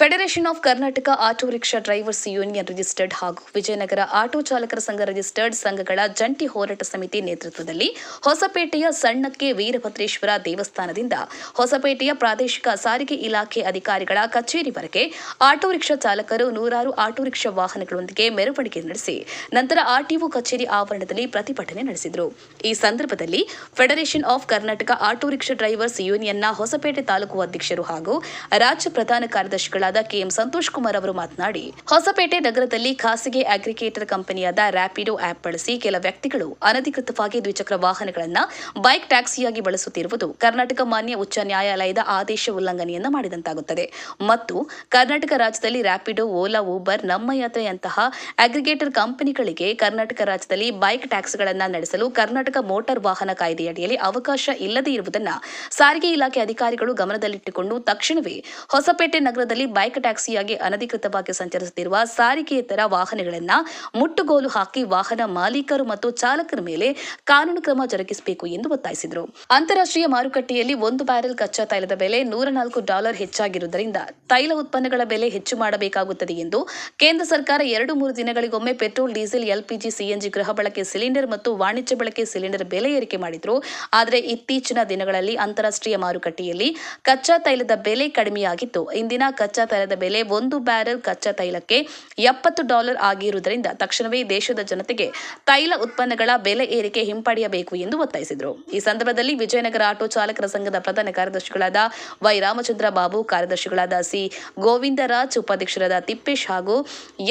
Federation of Karnataka auto rickshaw drivers union registered ಹಾಗೂ Vijayanagara auto ಚಾಲಕರ ಸಂಘ ರಿಜಿಸ್ಟರ್ಡ್ ಸಂಘಗಳ ಜಂಟಿ ಹೋರಾಟ ಸಮಿತಿ ನೇತೃತ್ವದಲ್ಲಿ ಹೊಸಪೇಟೆಯ ಸಣ್ಣಕ್ಕೆ ವೀರಭದ್ರೇಶ್ವರ ದೇವಸ್ಥಾನದಿಂದ ಹೊಸಪೇಟೆಯ ಪ್ರಾದೇಶಿಕ ಸಾರಿಗೆ ಇಲಾಖೆ ಅಧಿಕಾರಿಗಳ ಕಚೇರಿವರೆಗೆ ಆಟೋ ರಿಕ್ಷಾ ಚಾಲಕರು ನೂರಾರು ಆಟೋ ರಿಕ್ಷಾ ವಾಹನಗಳೊಂದಿಗೆ ಮೆರವಣಿಗೆ ನಡೆಸಿ ನಂತರ ಆರ್ಟಿಒ ಕಚೇರಿ ಆವರಣದಲ್ಲಿ ಪ್ರತಿಭಟನೆ ನಡೆಸಿದರು. ಈ ಸಂದರ್ಭದಲ್ಲಿ federation of Karnataka auto rickshaw drivers ಯೂನಿಯನ್ನ ಹೊಸಪೇಟೆ ತಾಲೂಕು ಅಧ್ಯಕ್ಷರು ಹಾಗೂ ರಾಜ್ಯ ಪ್ರಧಾನ ಕಾರ್ಯದರ್ಶಿಗಳಾದ ಕೆಎಂ ಸಂತೋಷ್ ಕುಮಾರ್ ಅವರು ಮಾತನಾಡಿ, ಹೊಸಪೇಟೆ ನಗರದಲ್ಲಿ ಖಾಸಗಿ ಅಗ್ರಿಗೇಟರ್ ಕಂಪನಿಯಾದ ರ್ಯಾಪಿಡೋ ಆಪ್ ಬಳಸಿ ಕೆಲ ವ್ಯಕ್ತಿಗಳು ಅನಧಿಕೃತವಾಗಿ ದ್ವಿಚಕ್ರ ವಾಹನಗಳನ್ನು ಬೈಕ್ ಟ್ಯಾಕ್ಸಿಯಾಗಿ ಬಳಸುತ್ತಿರುವುದು ಕರ್ನಾಟಕ ಮಾನ್ಯ ಉಚ್ಚ ನ್ಯಾಯಾಲಯದ ಆದೇಶ ಉಲ್ಲಂಘನೆಯನ್ನ ಮಾಡಿದಂತಾಗುತ್ತದೆ ಮತ್ತು ಕರ್ನಾಟಕ ರಾಜ್ಯದಲ್ಲಿ ರ್ಯಾಪಿಡೋ, ಓಲಾ, ಊಬರ್, ನಮ್ಮ ಯಾತ್ರೆಯಂತಹ ಅಗ್ರಿಗೇಟರ್ ಕಂಪನಿಗಳಿಗೆ ಕರ್ನಾಟಕ ರಾಜ್ಯದಲ್ಲಿ ಬೈಕ್ ಟ್ಯಾಕ್ಸಿಗಳನ್ನು ನಡೆಸಲು ಕರ್ನಾಟಕ ಮೋಟಾರ್ ವಾಹನ ಕಾಯ್ದೆಯಡಿಯಲ್ಲಿ ಅವಕಾಶ ಇಲ್ಲದೇ ಇರುವುದನ್ನು ಸಾರಿಗೆ ಇಲಾಖೆ ಅಧಿಕಾರಿಗಳು ಗಮನದಲ್ಲಿಟ್ಟುಕೊಂಡು ತಕ್ಷಣವೇ ಹೊಸಪೇಟೆ ನಗರದಲ್ಲಿ ಬೈಕ್ ಟ್ಯಾಕ್ಸಿಯಾಗಿ ಅನಧಿಕೃತವಾಗಿ ಸಂಚರಿಸುತ್ತಿರುವ ಸಾರಿಗೆಯೇತರ ವಾಹನಗಳನ್ನು ಮುಟ್ಟುಗೋಲು ಹಾಕಿ ವಾಹನ ಮಾಲೀಕರು ಮತ್ತು ಚಾಲಕರ ಮೇಲೆ ಕಾನೂನು ಕ್ರಮ ಜರುಗಿಸಬೇಕು ಎಂದು ಒತ್ತಾಯಿಸಿದರು. ಅಂತಾರಾಷ್ಟ್ರೀಯ ಮಾರುಕಟ್ಟೆಯಲ್ಲಿ ಒಂದು ಬ್ಯಾರೆಲ್ ಕಚ್ಚಾ ತೈಲದ ಬೆಲೆ $104 ಹೆಚ್ಚಾಗಿರುವುದರಿಂದ ತೈಲ ಉತ್ಪನ್ನಗಳ ಬೆಲೆ ಹೆಚ್ಚು ಮಾಡಬೇಕಾಗುತ್ತದೆ ಎಂದು ಕೇಂದ್ರ ಸರ್ಕಾರ 2-3 ದಿನಗಳಿಗೊಮ್ಮೆ ಪೆಟ್ರೋಲ್, ಡೀಸೆಲ್, ಎಲ್ಪಿಜಿ, ಸಿಎನ್ಜಿ ಗೃಹ ಬಳಕೆ ಸಿಲಿಂಡರ್ ಮತ್ತು ವಾಣಿಜ್ಯ ಬಳಕೆ ಸಿಲಿಂಡರ್ ಬೆಲೆ ಏರಿಕೆ ಮಾಡಿದ್ರು. ಆದರೆ ಇತ್ತೀಚಿನ ದಿನಗಳಲ್ಲಿ ಅಂತಾರಾಷ್ಟ್ರೀಯ ಮಾರುಕಟ್ಟೆಯಲ್ಲಿ ಕಚ್ಚಾ ತೈಲದ ಬೆಲೆ ಕಡಿಮೆಯಾಗಿದ್ದು ಇಂದಿನ ಕಚ್ಚಾ ತೈಲದ ಬೆಲೆ ಒಂದು ಬ್ಯಾರೆಲ್ ಕಚ್ಚಾ ತೈಲಕ್ಕೆ $70 ಆಗಿರುವುದರಿಂದ ತಕ್ಷಣವೇ ದೇಶದ ಜನತೆಗೆ ತೈಲ ಉತ್ಪನ್ನಗಳ ಬೆಲೆ ಏರಿಕೆ ಹಿಂಪಡೆಯಬೇಕು ಎಂದು ಒತ್ತಾಯಿಸಿದರು. ಈ ಸಂದರ್ಭದಲ್ಲಿ ವಿಜಯನಗರ ಆಟೋ ಚಾಲಕರ ಸಂಘದ ಪ್ರಧಾನ ಕಾರ್ಯದರ್ಶಿಗಳಾದ ವೈ ರಾಮಚಂದ್ರ ಬಾಬು, ಕಾರ್ಯದರ್ಶಿಗಳಾದ ಸಿ ಗೋವಿಂದರಾಜ್, ಉಪಾಧ್ಯಕ್ಷರಾದ ತಿಪ್ಪೇಶ್ ಹಾಗೂ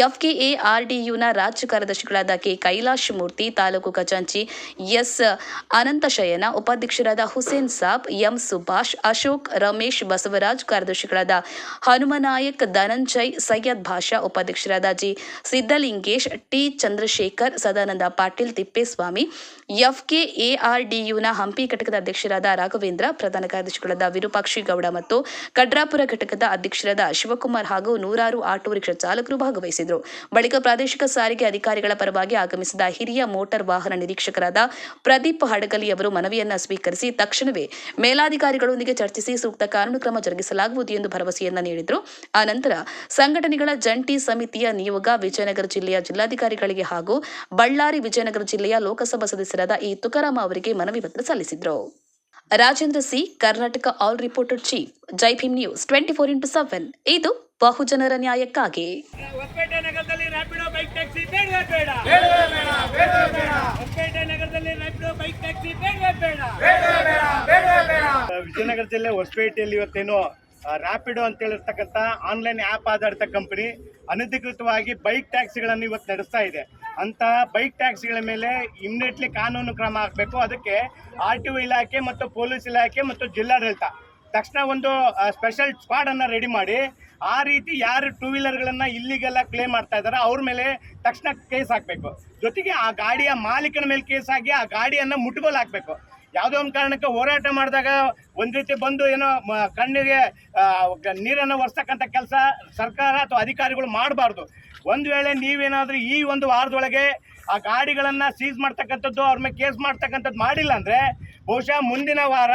ಎಫ್ಕೆಎಆರ್ಡಿಯುನ ರಾಜ್ಯ ಕಾರ್ಯದರ್ಶಿಗಳಾದ ಕೆ ಕೈಲಾಶ್ ಮೂರ್ತಿ, ತಾಲೂಕು ಖಜಾಂಚಿ ಎಸ್ ಅನಂತಶಯನ, ಉಪಾಧ್ಯಕ್ಷರಾದ ಹುಸೇನ್ ಸಾಬ್, ಎಂ ಸುಭಾಷ್, ಅಶೋಕ್, ರಮೇಶ್, ಬಸವರಾಜ್, ಕಾರ್ಯದರ್ಶಿಗಳಾದ ಹನುಮನಾಯಕ್, ಧನಂಜಯ್, ಸೈಯದ್ ಭಾಷಾ, ಉಪಾಧ್ಯಕ್ಷರಾದ ಜಿ ಸಿದ್ದಲಿಂಗೇಶ್, ಟಿ ಚಂದ್ರಶೇಖರ್, ಸದಾನಂದ ಪಾಟೀಲ್, ತಿಪ್ಪೇಸ್ವಾಮಿ, ಎಫ್ಕೆಎಆರ್ಡಿಯುನ ಹಂಪಿ ಘಟಕದ ಅಧ್ಯಕ್ಷರಾದ ರಾಘವೇಂದ್ರ, ಪ್ರಧಾನ ಕಾರ್ಯದರ್ಶಿಗಳಾದ ವಿರೂಪಾಕ್ಷಿ ಗೌಡ ಮತ್ತು ಕಡ್ರಾಪುರ ಘಟಕದ ಅಧ್ಯಕ್ಷರಾದ ಶಿವಕುಮಾರ್ ಹಾಗೂ ನೂರಾರು ಆಟೋ ರಿಕ್ಷಾ ಚಾಲಕರು ಭಾಗವಹಿಸಿದರು. ಬಳಿಕ ಪ್ರಾದೇಶಿಕ ಸಾರಿಗೆ ಅಧಿಕಾರಿಗಳ ಪರವಾಗಿ ಆಗಮಿಸಿದ ಹಿರಿಯ ಮೋಟಾರ್ ವಾಹನ ನಿರೀಕ್ಷಕರಾದ ಪ್ರದೀಪ್ ಹಡಗಲಿ ಅವರು ಮನವಿಯನ್ನ ಸ್ವೀಕರಿಸಿ ತಕ್ಷಣವೇ ಮೇಲಾಧಿಕಾರಿಗಳೊಂದಿಗೆ ಚರ್ಚಿಸಿ ಸೂಕ್ತ ಕಾನೂನು ಕ್ರಮ ಜರುಗಿಸಲಾಗುವುದು ಎಂದು ಭರವಸೆಯನ್ನ ನೀಡಿದರು. ಆನಂತರ ಸಂಘಟನೆಗಳ ಜಂಟಿ ಸಮಿತಿಯ ನಿಯೋಗ ವಿಜಯನಗರ ಜಿಲ್ಲೆಯ ಜಿಲ್ಲಾಧಿಕಾರಿಗಳಿಗೆ ಹಾಗೂ ಬಳ್ಳಾರಿ ವಿಜಯನಗರ ಜಿಲ್ಲೆಯ ಲೋಕಸಭಾ ಸದಸ್ಯರಾದ ಇ ತುಕಾರಾಮ ಅವರಿಗೆ ಮನವಿ ಪತ್ರ ಸಲ್ಲಿಸಿದರು. Rajendra C, Karnataka all reporter chief, Jai Bhim news 24x7. ಇದು ಬಹುಜನರ ನ್ಯಾಯಕ್ಕಾಗಿ. ಹೊಸಪೇಟೆ ನಗರದಲ್ಲಿ ರ್ಯಾಪಿಡೋ ಬೈಕ್ ಟ್ಯಾಕ್ಸಿ ಬೇಡವೇ ಬೇಡ. ಹೊಸಪೇಟೆ ನಗರದಲ್ಲಿ ರ್ಯಾಪಿಡೋ ಬೈಕ್ ಟ್ಯಾಕ್ಸಿ ಬೇಡವೇ ಬೇಡ. ವಿಜಯನಗರ ಜಿಲ್ಲೆ ಹೊಸಪೇಟೆಯಲ್ಲಿ ಇವತ್ತೇನು ರ್ಯಾಪಿಡೋ ಅಂತ ಹೇಳಿರ್ತಕ್ಕಂಥ ಆನ್ಲೈನ್ ಆ್ಯಪ್ ಆಧಾರಿತ ಕಂಪನಿ ಅನಧಿಕೃತವಾಗಿ ಬೈಕ್ ಟ್ಯಾಕ್ಸಿಗಳನ್ನು ಇವತ್ತು ನಡೆಸ್ತಾ ಇದೆ. ಅಂತಹ ಬೈಕ್ ಟ್ಯಾಕ್ಸಿಗಳ ಮೇಲೆ ಇಮ್ಮಿಡಿಯೇಟ್ಲಿ ಕಾನೂನು ಕ್ರಮ ಆಗಬೇಕು. ಅದಕ್ಕೆ ಆರ್ಟಿಒ ಇಲಾಖೆ ಮತ್ತು ಪೊಲೀಸ್ ಇಲಾಖೆ ಮತ್ತು ಜಿಲ್ಲಾಡಳಿತ ತಕ್ಷಣ ಒಂದು ಸ್ಪೆಷಲ್ ಸ್ಕ್ವಾಡನ್ನು ರೆಡಿ ಮಾಡಿ ಆ ರೀತಿ ಯಾರು ಟೂ ವೀಲರ್ಗಳನ್ನು ಇಲ್ಲಿಗೆಲ್ಲ ಕ್ಲೇಮ್ ಮಾಡ್ತಾ ಇದ್ದಾರೆ ಅವ್ರ ಮೇಲೆ ತಕ್ಷಣ ಕೇಸ್ ಹಾಕಬೇಕು. ಜೊತೆಗೆ ಆ ಗಾಡಿಯ ಮಾಲೀಕನ ಮೇಲೆ ಕೇಸ್ ಆಗಿ ಆ ಗಾಡಿಯನ್ನು ಮುಟ್ಟುಗೋಲು ಹಾಕಬೇಕು. ಯಾವುದೋ ಒಂದು ಕಾರಣಕ್ಕೆ ಹೋರಾಟ ಮಾಡಿದಾಗ ಒಂದು ರೀತಿ ಬಂದು ಏನೋ ಕಣ್ಣಿಗೆ ನೀರನ್ನು ಒರೆಸ್ತಕ್ಕಂಥ ಕೆಲಸ ಸರ್ಕಾರ ಅಥವಾ ಅಧಿಕಾರಿಗಳು ಮಾಡಬಾರ್ದು. ಒಂದು ವೇಳೆ ನೀವೇನಾದರೂ ಈ ಒಂದು ವಾರದೊಳಗೆ ಆ ಗಾಡಿಗಳನ್ನು ಸೀಸ್ ಮಾಡ್ತಕ್ಕಂಥದ್ದು, ಅವ್ರ ಮೇಲೆ ಕೇಸ್ ಮಾಡ್ತಕ್ಕಂಥದ್ದು ಮಾಡಿಲ್ಲ ಅಂದರೆ ಬಹುಶಃ ಮುಂದಿನ ವಾರ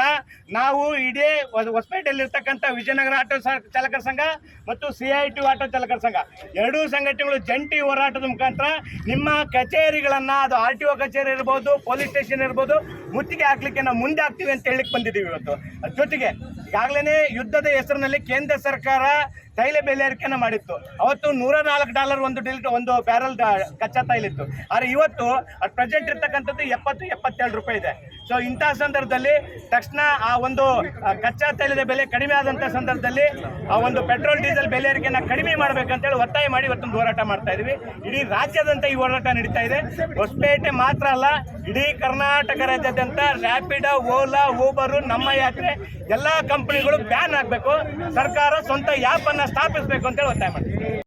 ನಾವು ಇಡೀ ಹೊಸಪೇಟೆಯಲ್ಲಿರ್ತಕ್ಕಂಥ ವಿಜಯನಗರ ಆಟೋ ಚಾಲಕರ ಸಂಘ ಮತ್ತು CITU ಆಟೋ ಚಾಲಕರ ಸಂಘ ಎರಡೂ ಸಂಘಟನೆಗಳು ಜಂಟಿ ಹೋರಾಟದ ಮುಖಾಂತರ ನಿಮ್ಮ ಕಚೇರಿಗಳನ್ನು, ಅದು RTO ಕಚೇರಿ ಇರ್ಬೋದು, ಪೊಲೀಸ್ ಸ್ಟೇಷನ್ ಇರ್ಬೋದು, ಮುತ್ತಿಗೆ ಹಾಕ್ಲಿಕ್ಕೆ ನಾವು ಮುಂದೆ ಆಗ್ತೀವಿ ಅಂತ ಹೇಳಲಿಕ್ಕೆ ಬಂದಿದ್ದೀವಿ ಇವತ್ತು. ಜೊತೆಗೆ ಈಗಾಗಲೇ ಯುದ್ಧದ ಹೆಸರಿನಲ್ಲಿ ಕೇಂದ್ರ ಸರ್ಕಾರ ತೈಲ ಬೆಲೆ ಏರಿಕೆಯನ್ನು ಮಾಡಿತ್ತು. ಅವತ್ತು $104 ಒಂದು ಬ್ಯಾರಲ್ ಕಚ್ಚಾ ತೈಲ ಇತ್ತು. ಆದರೆ ಇವತ್ತು ಅದು ಪ್ರೆಸೆಂಟ್ ಇರ್ತಕ್ಕಂಥದ್ದು $70-72 ಇದೆ. ಸೊ ಇಂತಹ ಸಂದರ್ಭದಲ್ಲಿ ತಕ್ಷಣ ಆ ಒಂದು ಕಚ್ಚಾ ತೈಲದ ಬೆಲೆ ಕಡಿಮೆ ಆದಂಥ ಸಂದರ್ಭದಲ್ಲಿ ಆ ಒಂದು ಪೆಟ್ರೋಲ್, ಡೀಸೆಲ್ ಬೆಲೆ ಏರಿಕೆಯನ್ನು ಕಡಿಮೆ ಮಾಡಬೇಕಂತೇಳಿ ಒತ್ತಾಯ ಮಾಡಿ ಇವತ್ತೊಂದು ಹೋರಾಟ ಮಾಡ್ತಾ ಇದ್ವಿ. ಇಡೀ ರಾಜ್ಯಾದ್ಯಂತ ಈ ಹೋರಾಟ ನಡೀತಾ ಇದೆ. ಹೊಸಪೇಟೆ ಮಾತ್ರ ಅಲ್ಲ, ಇಡೀ ಕರ್ನಾಟಕ ರಾಜ್ಯಾದ್ಯಂತ ರ್ಯಾಪಿಡೋ, ಓಲಾ, ಊಬರು, ನಮ್ಮ ಯಾತ್ರೆ ಎಲ್ಲ ಕಂಪನಿಗಳು ಬ್ಯಾನ್ ಆಗಬೇಕು. ಸರ್ಕಾರ ಸ್ವಂತ ಆ್ಯಪ್ ಅನ್ನು ಸ್ಥಾಪಿಸಬೇಕು ಅಂತೇಳಿ ಒತ್ತಾಯ ಮಾಡ್ತೀವಿ.